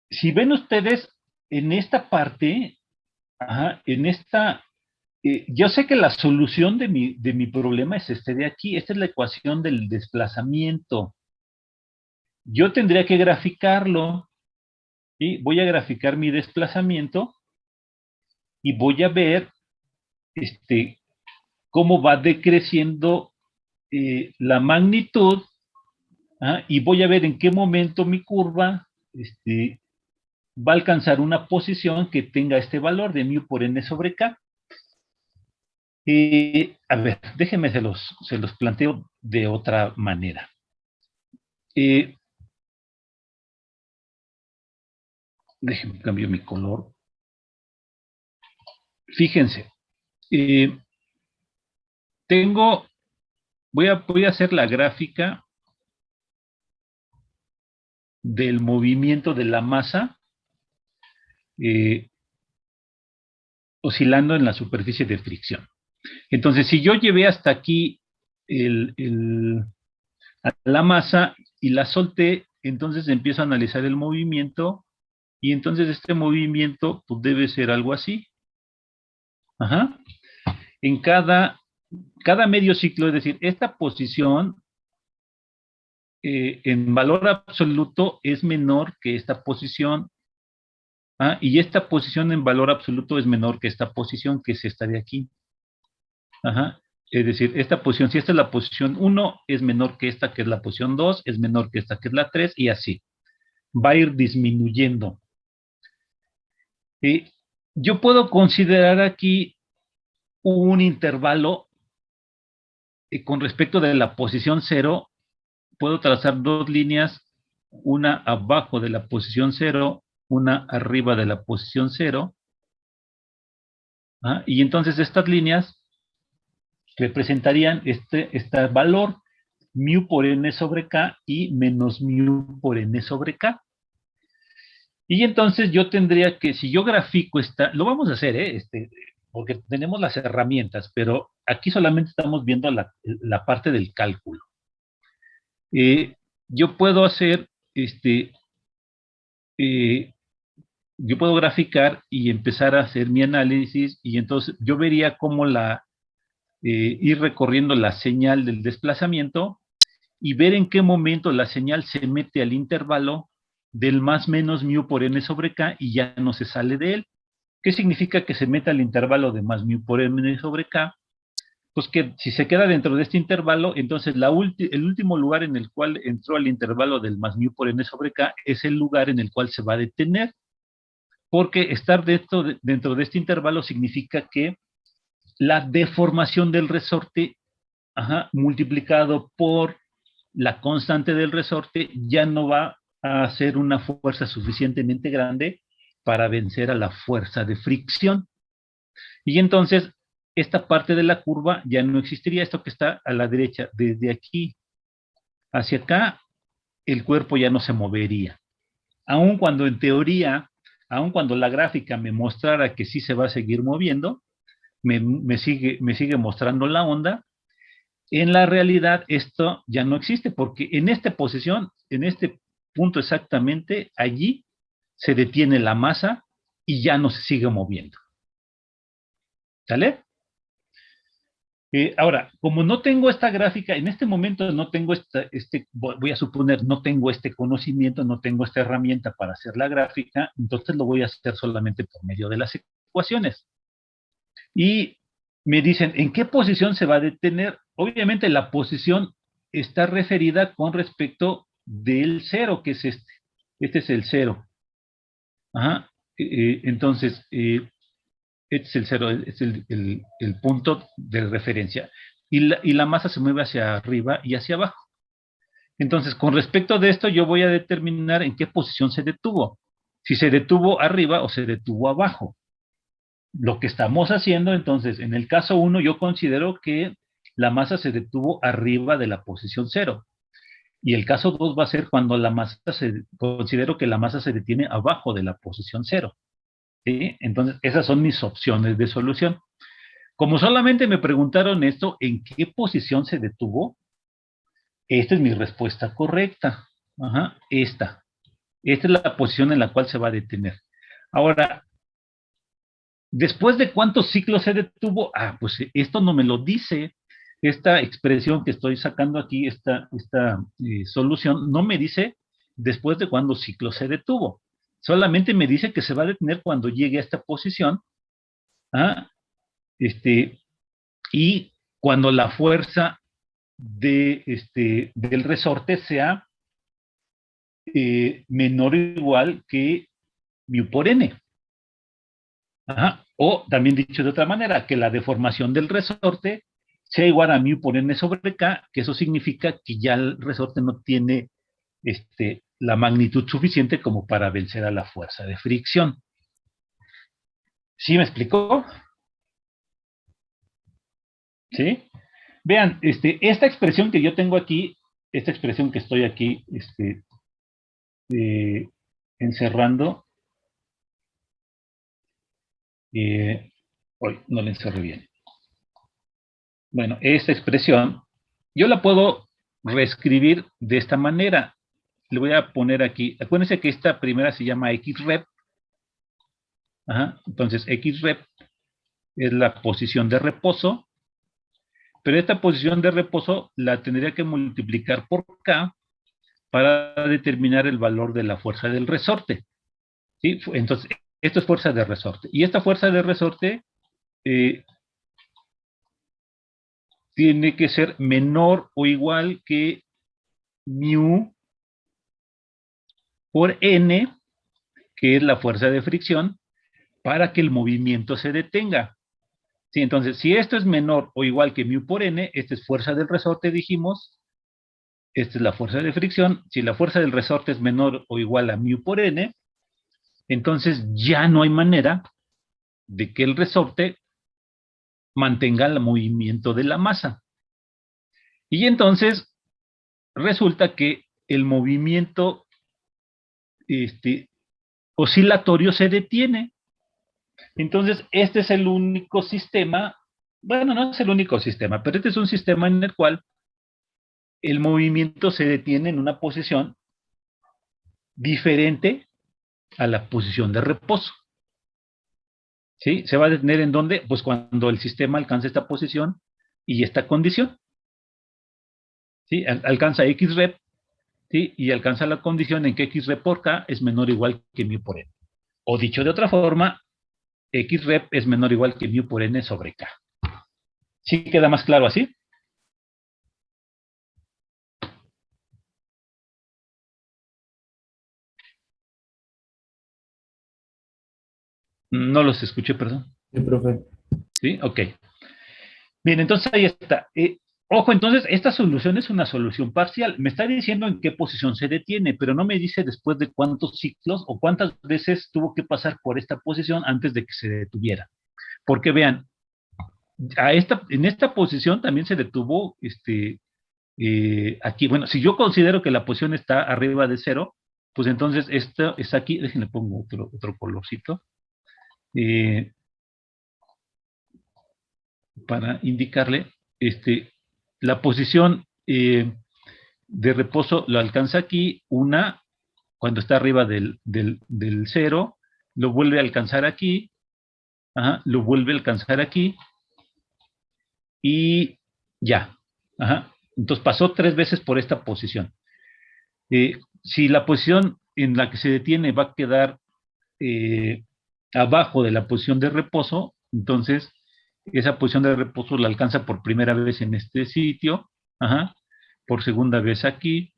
Si ven ustedes en esta parte, yo sé que la solución de mi problema es este de aquí. Esta es la ecuación del desplazamiento. Yo tendría que graficarlo. ¿Sí? Voy a graficar mi desplazamiento y voy a ver cómo va decreciendo la magnitud, y voy a ver en qué momento mi curva va a alcanzar una posición que tenga este valor de mu por n sobre k. A ver, déjenme se los planteo de otra manera. Déjenme cambiar mi color. Fíjense, voy a hacer la gráfica del movimiento de la masa oscilando en la superficie de fricción. Entonces, si yo llevé hasta aquí la masa y la solté, entonces empiezo a analizar el movimiento y entonces este movimiento pues, debe ser algo así. En cada medio ciclo, es decir, esta posición en valor absoluto es menor que esta posición, y esta posición en valor absoluto es menor que esta posición, que es esta de aquí. Es decir, esta posición, si esta es la posición 1, es menor que esta que es la posición 2, es menor que esta que es la 3, y así. Va a ir disminuyendo. Yo puedo considerar aquí un intervalo con respecto de la posición 0, puedo trazar dos líneas, una abajo de la posición 0, una arriba de la posición 0, y entonces estas líneas representarían este valor, mu por n sobre k y menos mu por n sobre k. Y entonces yo tendría que, si yo grafico lo vamos a hacer, porque tenemos las herramientas, pero aquí solamente estamos viendo la parte del cálculo. Yo puedo hacer este, eh, yo puedo graficar y empezar a hacer mi análisis y entonces yo vería cómo ir recorriendo la señal del desplazamiento y ver en qué momento la señal se mete al intervalo del más menos mu por n sobre k y ya no se sale de él. ¿Qué significa que se meta al intervalo de más mu por n sobre k? Pues que si se queda dentro de este intervalo, entonces el último lugar en el cual entró al intervalo del más mu por n sobre k es el lugar en el cual se va a detener, porque estar dentro de este intervalo significa que la deformación del resorte, multiplicado por la constante del resorte, ya no va a ser una fuerza suficientemente grande para vencer a la fuerza de fricción. Y entonces, esta parte de la curva ya no existiría, esto que está a la derecha, desde aquí hacia acá, el cuerpo ya no se movería. Aun cuando en teoría, aun cuando la gráfica me mostrara que sí se va a seguir moviendo, me sigue mostrando la onda, en la realidad esto ya no existe, porque en esta posición, en este punto exactamente, allí se detiene la masa y ya no se sigue moviendo. ¿Sale? Ahora, como no tengo esta gráfica, en este momento no tengo voy a suponer, no tengo este conocimiento, no tengo esta herramienta para hacer la gráfica, entonces lo voy a hacer solamente por medio de las ecuaciones. Y me dicen, ¿en qué posición se va a detener? Obviamente la posición está referida con respecto del cero, que es este. Este es el cero. Entonces, este es el cero, es el punto de referencia. Y la masa se mueve hacia arriba y hacia abajo. Entonces, con respecto de esto, yo voy a determinar en qué posición se detuvo. Si se detuvo arriba o se detuvo abajo. Lo que estamos haciendo, entonces, en el caso 1, yo considero que la masa se detuvo arriba de la posición 0. Y el caso 2 va a ser cuando considero que la masa se detiene abajo de la posición 0. ¿Sí? Entonces, esas son mis opciones de solución. Como solamente me preguntaron esto, ¿en qué posición se detuvo? Esta es mi respuesta correcta. Esta. Esta es la posición en la cual se va a detener. Ahora, ¿después de cuántos ciclos se detuvo? Pues esto no me lo dice. Esta expresión que estoy sacando aquí, esta solución, no me dice después de cuántos ciclos se detuvo. Solamente me dice que se va a detener cuando llegue a esta posición. Y cuando la fuerza del resorte sea menor o igual que mu por n. O también dicho de otra manera, que la deformación del resorte sea igual a mu por n sobre k, que eso significa que ya el resorte no tiene la magnitud suficiente como para vencer a la fuerza de fricción. ¿Sí me explicó? ¿Sí? Vean, esta expresión que yo tengo aquí, esta expresión que estoy aquí encerrando, hoy no la encerré bien. Bueno, esta expresión, yo la puedo reescribir de esta manera. Le voy a poner aquí, acuérdense que esta primera se llama xrep. Entonces, xrep es la posición de reposo, pero esta posición de reposo la tendría que multiplicar por k para determinar el valor de la fuerza del resorte. ¿Sí? Entonces, esto es fuerza de resorte. Y esta fuerza de resorte tiene que ser menor o igual que mu por n, que es la fuerza de fricción, para que el movimiento se detenga. ¿Sí? Entonces, si esto es menor o igual que mu por n, esta es fuerza del resorte, dijimos. Esta es la fuerza de fricción. Si la fuerza del resorte es menor o igual a mu por n, entonces ya no hay manera de que el resorte mantenga el movimiento de la masa. Y entonces resulta que el movimiento oscilatorio se detiene. Entonces, este es el único sistema, bueno, no es el único sistema, pero este es un sistema en el cual el movimiento se detiene en una posición diferente a la posición de reposo. ¿Sí? Se va a detener en dónde? Pues cuando el sistema alcanza esta posición y esta condición. ¿Sí? Alcanza X rep, ¿sí? Y alcanza la condición en que X rep por K es menor o igual que mu por N. O dicho de otra forma, X rep es menor o igual que mu por N sobre K. ¿Sí queda más claro así? No los escuché, perdón. Sí, profe. ¿Sí? Ok. Bien, entonces ahí está. Ojo, entonces, esta solución es una solución parcial. Me está diciendo en qué posición se detiene, pero no me dice después de cuántos ciclos o cuántas veces tuvo que pasar por esta posición antes de que se detuviera. Porque vean, en esta posición también se detuvo aquí. Bueno, si yo considero que la posición está arriba de 0, pues entonces esto está aquí. Déjenle pongo otro colorcito. Para indicarle, la posición de reposo lo alcanza aquí, cuando está arriba del 0, lo vuelve a alcanzar aquí, ajá, lo vuelve a alcanzar aquí, y ya. Ajá. Entonces pasó 3 veces por esta posición. Si la posición en la que se detiene va a quedar abajo de la posición de reposo, entonces esa posición de reposo la alcanza por primera vez en este sitio, ajá, por segunda vez aquí,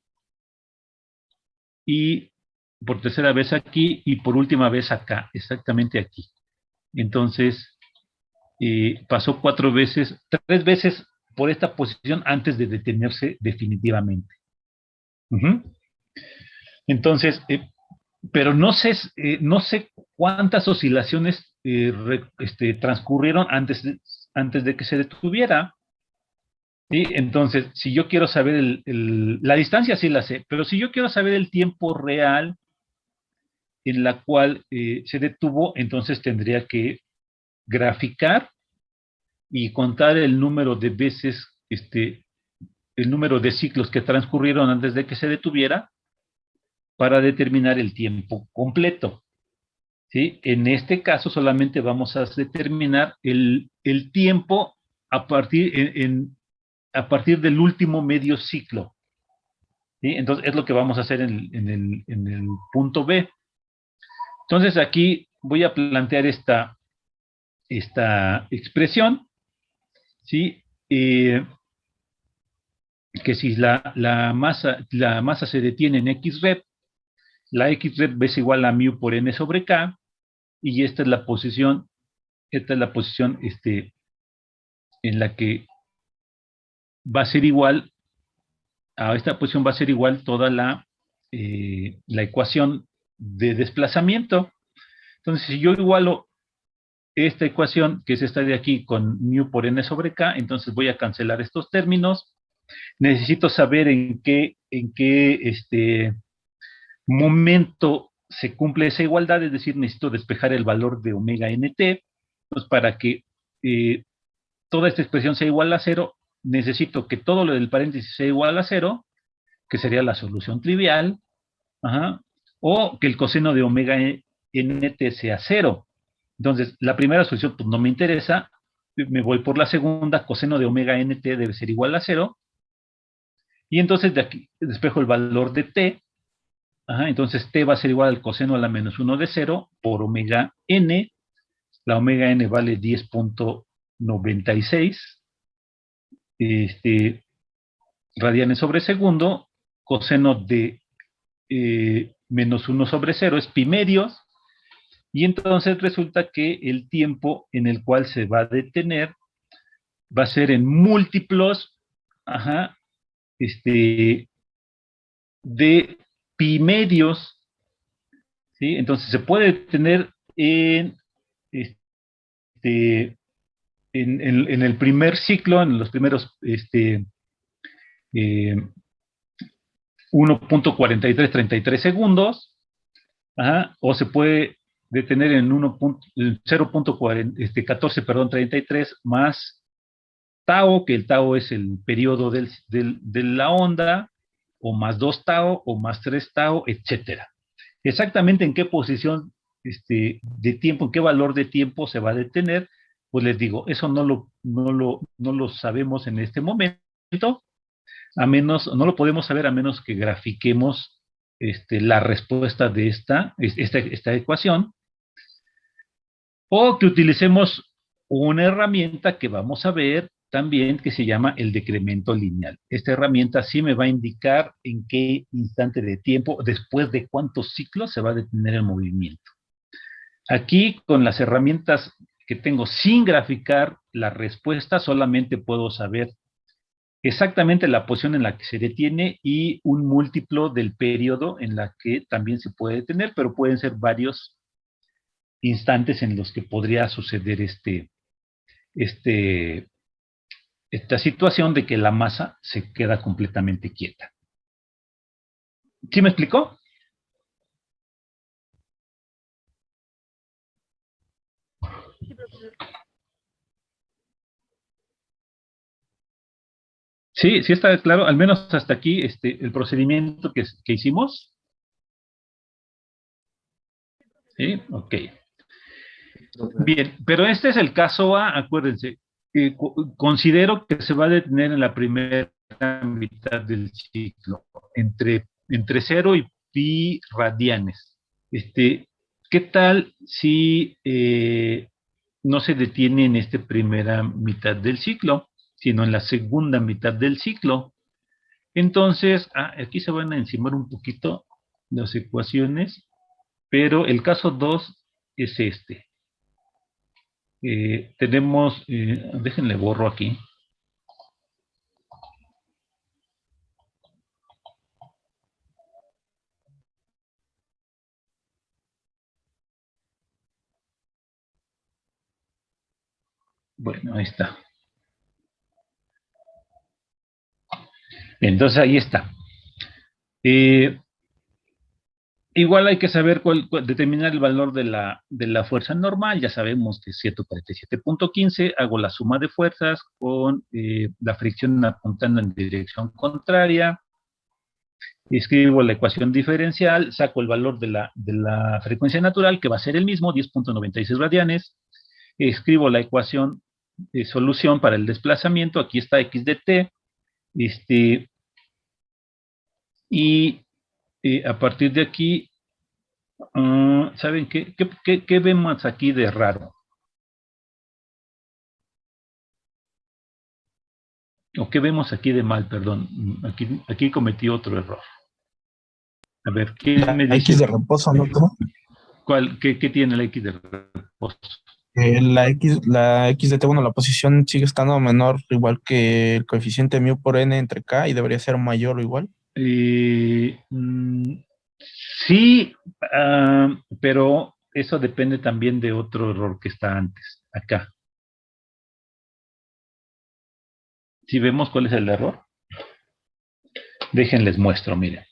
y por tercera vez aquí, y por última vez acá, exactamente aquí. Entonces, pasó 4 veces, 3 veces por esta posición antes de detenerse definitivamente. Uh-huh. Entonces, pero no sé cuántas oscilaciones transcurrieron antes de que se detuviera. ¿Sí? Entonces, si yo quiero saber la distancia, sí la sé, pero si yo quiero saber el tiempo real en la cual se detuvo, entonces tendría que graficar y contar el número de veces, el número de ciclos que transcurrieron antes de que se detuviera para determinar el tiempo completo. ¿Sí? En este caso solamente vamos a determinar el tiempo a a partir del último medio ciclo. ¿Sí? Entonces es lo que vamos a hacer en el punto B. Entonces aquí voy a plantear esta expresión, ¿sí? Que si la masa se detiene en X rep, la X rep es igual a mu por N sobre K, y esta es la posición en la que va a ser igual, a esta posición va a ser igual toda la ecuación de desplazamiento. Entonces, si yo igualo esta ecuación, que es esta de aquí, con mu por n sobre k, entonces voy a cancelar estos términos. Necesito saber en qué momento se cumple esa igualdad, es decir, necesito despejar el valor de omega nt. Entonces, para que toda esta expresión sea igual a 0, necesito que todo lo del paréntesis sea igual a 0, que sería la solución trivial, ajá, o que el coseno de omega nt sea 0. Entonces, la primera solución pues, no me interesa, me voy por la segunda, coseno de omega nt debe ser igual a 0, y entonces de aquí despejo el valor de t, ajá, entonces t va a ser igual al coseno a la menos 1 de 0 por omega n, la omega n vale 10.96 radianes sobre segundo, coseno de menos 1 sobre 0 es pi medios, y entonces resulta que el tiempo en el cual se va a detener va a ser en múltiplos, ajá, de pi medios, ¿sí? Entonces se puede detener este, en el primer ciclo, en los primeros 1.4333 segundos, ajá, o se puede detener en 0.1433 más tau, que el tau es el periodo de la onda, o más 2 tau, o más 3 tau, etcétera. Exactamente en qué posición de tiempo, en qué valor de tiempo se va a detener, pues les digo, eso no lo sabemos en este momento, a menos, no lo podemos saber a menos que grafiquemos la respuesta de esta ecuación, o que utilicemos una herramienta que vamos a ver también que se llama el decremento lineal. Esta herramienta sí me va a indicar en qué instante de tiempo, después de cuántos ciclos se va a detener el movimiento. Aquí, con las herramientas que tengo sin graficar la respuesta, solamente puedo saber exactamente la posición en la que se detiene y un múltiplo del periodo en la que también se puede detener, pero pueden ser varios instantes en los que podría suceder este, esta situación de que la masa se queda completamente quieta. ¿Sí me explicó? Sí, sí está claro, al menos hasta aquí el procedimiento que hicimos. ¿Sí? Ok. Bien, pero este es el caso A, acuérdense. Considero que se va a detener en la primera mitad del ciclo, entre 0 y pi radianes. ¿Qué tal si no se detiene en esta primera mitad del ciclo, sino en la segunda mitad del ciclo? Entonces, aquí se van a encimar un poquito las ecuaciones, pero el caso 2 es este. Tenemos, déjenle borro aquí. Bueno, ahí está. Entonces ahí está. Eh, Igual hay que saber determinar el valor de la fuerza normal. Ya sabemos que es 147.15. Hago la suma de fuerzas con la fricción apuntando en dirección contraria. Escribo la ecuación diferencial, saco el valor de la frecuencia natural, que va a ser el mismo, 10.96 radianes. Escribo la ecuación de solución para el desplazamiento. Aquí está x de t. Y a partir de aquí, ¿saben qué vemos aquí de raro? ¿O qué vemos aquí de mal? Perdón, aquí cometí otro error. A ver, ¿quién La me X dice de reposo, ¿no? ¿Cómo? qué tiene la X de reposo? La X de T, bueno, la posición sigue estando menor, igual que el coeficiente mu por n entre k, y debería ser mayor o igual. Eh, mm, sí, pero eso depende también de otro error que está antes, acá. Si vemos cuál es el error, déjenles muestro, miren.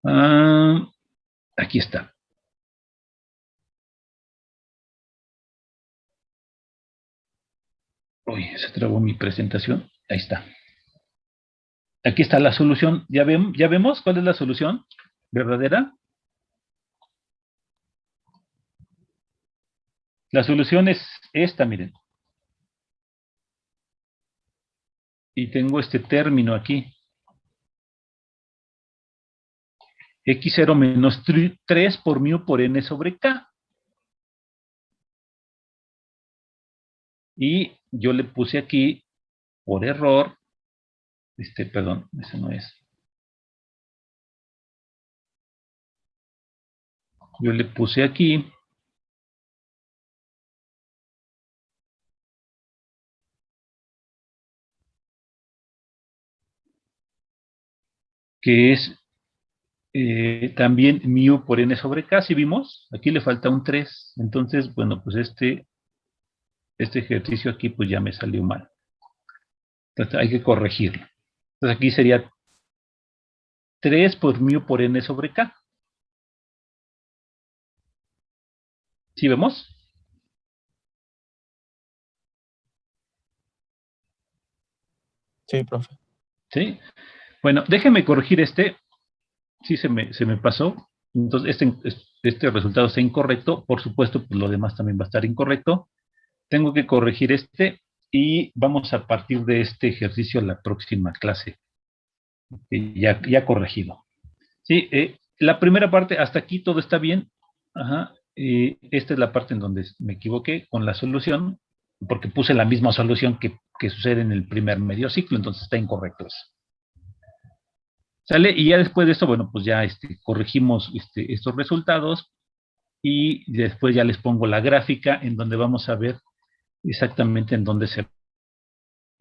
Ah, aquí está. Uy, se trabó mi presentación. Ahí está. Aquí está la solución. ¿Ya vemos cuál es la solución verdadera? La solución es esta, miren. Y tengo este término aquí. X0 menos 3 por mu por n sobre k. Y yo le puse aquí, por error, perdón, ese no es. Yo le puse aquí que es también mu por n sobre k, si vimos, aquí le falta un 3. Entonces, bueno, pues este ejercicio aquí pues ya me salió mal. Entonces hay que corregirlo. Entonces aquí sería 3 por mu por n sobre k. ¿Sí vemos? Sí, profe. ¿Sí? Bueno, déjenme corregir Sí, se me pasó. Entonces, este resultado está incorrecto. Por supuesto, pues lo demás también va a estar incorrecto. Tengo que corregir este y vamos a partir de este ejercicio a la próxima clase. Ya corregido. Sí, la primera parte, hasta aquí todo está bien. Ajá. Esta es la parte en donde me equivoqué con la solución, porque puse la misma solución que sucede en el primer medio ciclo, entonces está incorrecto eso. ¿Sale? Y ya después de esto, bueno, pues ya corregimos estos resultados y después ya les pongo la gráfica en donde vamos a ver exactamente en dónde se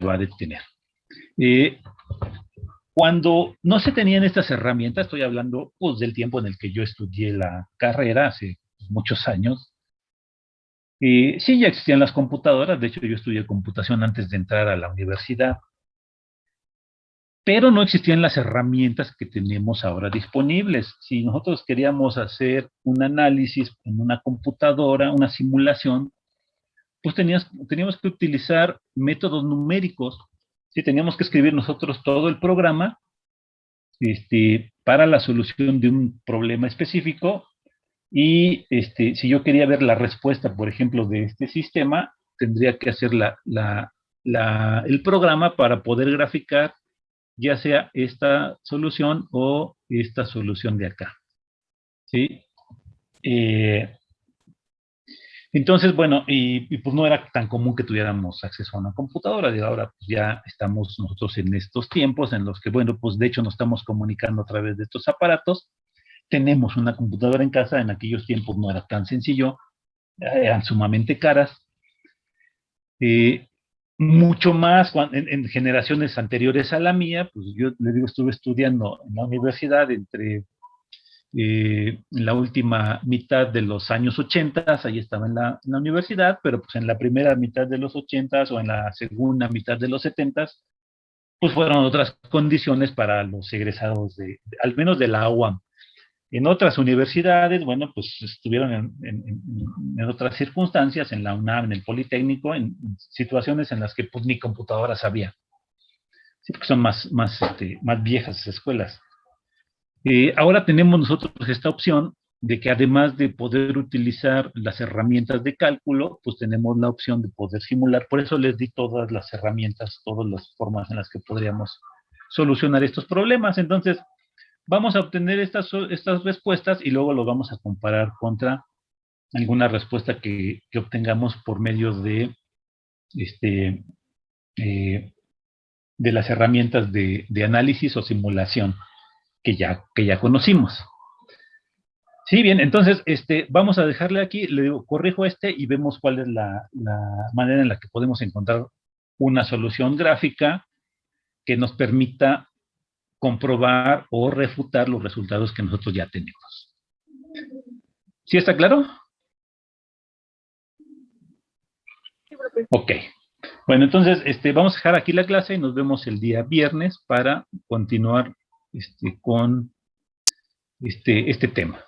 va a detener. Cuando no se tenían estas herramientas, estoy hablando pues, del tiempo en el que yo estudié la carrera, hace muchos años, sí ya existían las computadoras, de hecho yo estudié computación antes de entrar a la universidad, pero no existían las herramientas que tenemos ahora disponibles. Si nosotros queríamos hacer un análisis en una computadora, una simulación, pues teníamos que utilizar métodos numéricos. Sí, teníamos que escribir nosotros todo el programa para la solución de un problema específico y si yo quería ver la respuesta, por ejemplo, de este sistema, tendría que hacer el programa para poder graficar ya sea esta solución o esta solución de acá. ¿Sí? Entonces, bueno, pues no era tan común que tuviéramos acceso a una computadora. Y ahora pues ya estamos nosotros en estos tiempos en los que, bueno, pues de hecho nos estamos comunicando a través de estos aparatos. Tenemos una computadora en casa, en aquellos tiempos no era tan sencillo, eran sumamente caras. Mucho más en generaciones anteriores a la mía, pues yo le digo, estuve estudiando en la universidad entre en la última mitad de los años 80, ahí estaba en la universidad, pero pues en la primera mitad de los 80 o en la segunda mitad de los 70, pues fueron otras condiciones para los egresados al menos de la UAM. En otras universidades, bueno, pues estuvieron en otras circunstancias, en la UNAM, en el Politécnico, en situaciones en las que pues ni computadoras había. Sí, porque son más viejas esas escuelas. Ahora tenemos nosotros esta opción de que además de poder utilizar las herramientas de cálculo, pues tenemos la opción de poder simular. Por eso les di todas las herramientas, todas las formas en las que podríamos solucionar estos problemas. Entonces, vamos a obtener estas respuestas y luego lo vamos a comparar contra alguna respuesta que obtengamos por medio de de las herramientas de análisis o simulación que ya conocimos. Sí, bien, entonces vamos a dejarle aquí, le digo, corrijo y vemos cuál es la manera en la que podemos encontrar una solución gráfica que nos permita comprobar o refutar los resultados que nosotros ya tenemos. ¿Sí está claro? Ok. Bueno, entonces vamos a dejar aquí la clase y nos vemos el día viernes para continuar con este tema.